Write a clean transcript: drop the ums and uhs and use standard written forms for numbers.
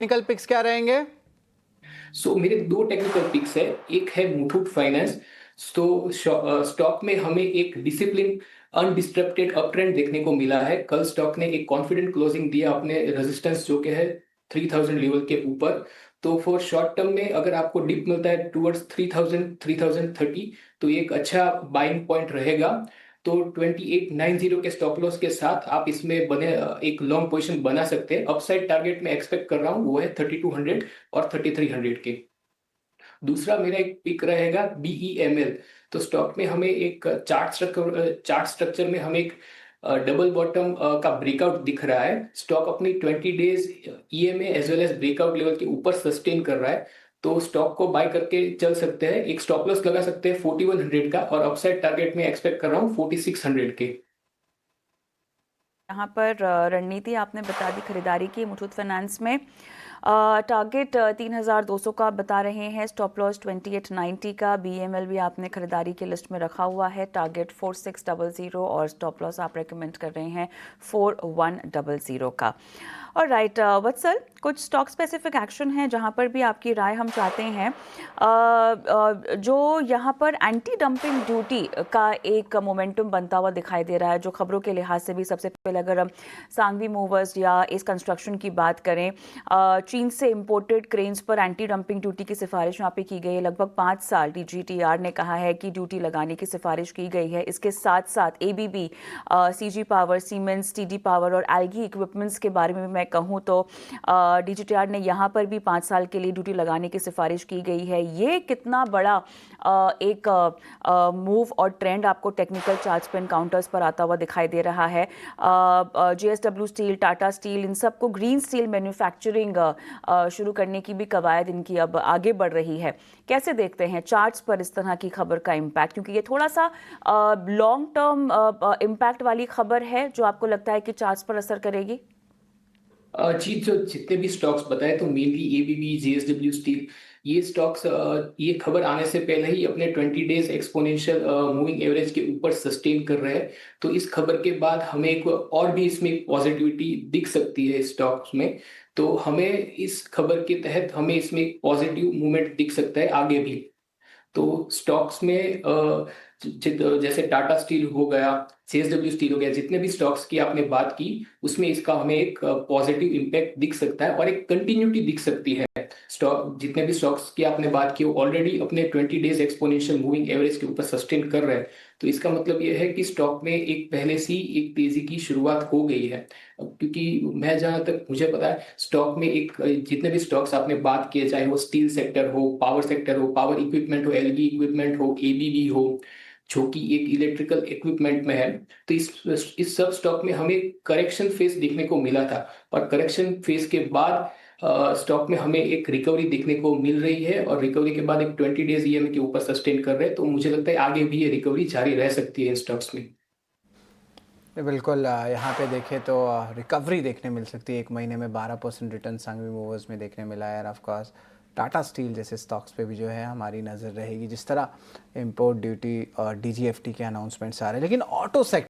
Technical pics क्या रहेंगे? मेरे दो टेक्निकल पिक्स है। एक है मुथूट फाइनेंस। स्टॉक में हमें एक डिसिप्लिन अनडिस्टरप्टेड अप ट्रेंड देखने को मिला है। कल स्टॉक ने एक कॉन्फिडेंट क्लोजिंग दिया अपने रेजिस्टेंस जो के है 3000 लेवल के ऊपर। तो फॉर शॉर्ट टर्म में अगर आपको डिप मिलता है टुवर्ड्स 3000 3030 तो ये एक अच्छा बाइंग पॉइंट रहेगा। तो 2890 के स्टॉप लॉस के साथ आप इसमें बने एक लॉन्ग पोजीशन बना सकते हैं। अपसाइड टारगेट में एक्सपेक्ट कर रहा हूँ वो है 3200 और 3300 के। दूसरा मेरा एक पिक रहेगा BEML। तो स्टॉक में हमें एक चार्ट स्ट्रक्चर में हमें एक डबल बॉटम का ब्रेकआउट दिख रहा है। स्टॉक अपनी 20 days EMA as well as breakout level के ऊपर सस्टेन कर रहा है। तो स्टॉक को बाय करके चल सकते हैं। एक स्टॉप लॉस लगा सकते हैं 4100 का और अपसाइड टारगेट में एक्सपेक्ट कर रहा हूँ 4600 के। यहाँ पर रणनीति आपने बता दी खरीदारी की मुथूट फाइनेंस में। टारगेट 3200 का बता रहे हैं, स्टॉप लॉस 2890 का। BEML भी आपने खरीदारी की लिस्ट में रखा हुआ है, टारगेट 4600 और स्टॉप लॉस आप रेकमेंड कर रहे हैं 4100 का। और राइट वत्सल, कुछ स्टॉक स्पेसिफिक एक्शन है जहां पर भी आपकी राय हम चाहते हैं। जो यहां पर एंटी डंपिंग ड्यूटी का एक मोमेंटम बनता हुआ दिखाई दे रहा है, जो खबरों के लिहाज से भी सबसे पहले अगर हम सांघवी मूवर्स या इस कंस्ट्रक्शन की बात करें, चीन से इंपोर्टेड क्रेन्स पर एंटी डंपिंग ड्यूटी की सिफारिश यहाँ पे की गई है। लगभग 5 साल DGTR ने कहा है कि ड्यूटी लगाने की सिफारिश की गई है। इसके साथ साथ ABB, CG power, siemens, TD power और एल्गी इक्विपमेंट्स के बारे में मैं कहूँ तो DGTR ने यहाँ पर भी 5 साल के लिए ड्यूटी लगाने की सिफारिश की गई है। ये कितना बड़ा एक मूव और ट्रेंड आपको टेक्निकल चार्ट्स पे एनकाउंटर्स पर आता हुआ दिखाई दे रहा है? JSW स्टील, टाटा स्टील, इन सबको ग्रीन स्टील मैन्युफैक्चरिंग शुरू करने की भी कवायद इनकी अब आगे बढ़ रही है। कैसे देखते हैं चार्ट्स पर इस तरह की खबर का इम्पैक्ट, क्योंकि ये थोड़ा सा लॉन्ग टर्म इम्पैक्ट वाली खबर है जो आपको लगता है कि चार्ट्स पर असर करेगी? जी, जो जितने भी स्टॉक्स बताए तो मेनली ABB, JSW स्टील, ये स्टॉक्स ये खबर आने से पहले ही अपने 20 डेज एक्सपोनेंशियल मूविंग एवरेज के ऊपर सस्टेन कर रहे हैं। तो इस खबर के बाद हमें एक और भी इसमें पॉजिटिविटी दिख सकती है स्टॉक्स में। तो हमें इस खबर के तहत हमें इसमें एक पॉजिटिव मूवमेंट दिख सकता है आगे भी। तो स्टॉक्स में जैसे टाटा स्टील हो गया, JSW स्टील हो गया, जितने भी स्टॉक्स की आपने बात की उसमें इसका हमें एक पॉजिटिव इम्पैक्ट दिख सकता है और एक कंटिन्यूटी दिख सकती है। स्टॉक जितने भी स्टॉक्स की आपने बात की वो ऑलरेडी अपने 20 डेज एक्सपोनेंशियल मूविंग एवरेज के ऊपर सस्टेन कर रहे हैं। तो इसका मतलब ये है कि स्टॉक में एक पहले से ही एक तेजी की शुरुआत हो गई है। क्योंकि मैं जहां तक मुझे पता है स्टॉक में एक जितने भी स्टॉक्स आपने बात किए, चाहे वो स्टील सेक्टर हो, पावर सेक्टर हो, पावर इक्विपमेंट हो, एलगी इक्विपमेंट हो, ABB हो, जो कि एक इलेक्ट्रिकल इक्विपमेंट में है। तो इस सब स्टॉक में हमें करेक्शन फेज देखने को मिला था और करेक्शन फेज के बाद स्टॉक में हमें एक रिकवरी देखने को मिल रही है और रिकवरी के बाद एक 20 डेज EMA के ऊपर सस्टेन कर रहे हैं। तो मुझे लगता है आगे भी ये रिकवरी जारी रह सकती है इन स्टॉक्स में। बिल्कुल, यहाँ पे देखें तो रिकवरी देखने मिल सकती है। 1 महीने में 12% रिटर्न सांघवी मूवर्स में देखने मिला है। और ऑफकोर्स टाटा स्टील जैसे स्टॉक्स पे भी जो है हमारी नज़र रहेगी, जिस तरह इंपोर्ट ड्यूटी और DGFT के अनाउंसमेंट्स आ रहे हैं। लेकिन ऑटो सेक्टर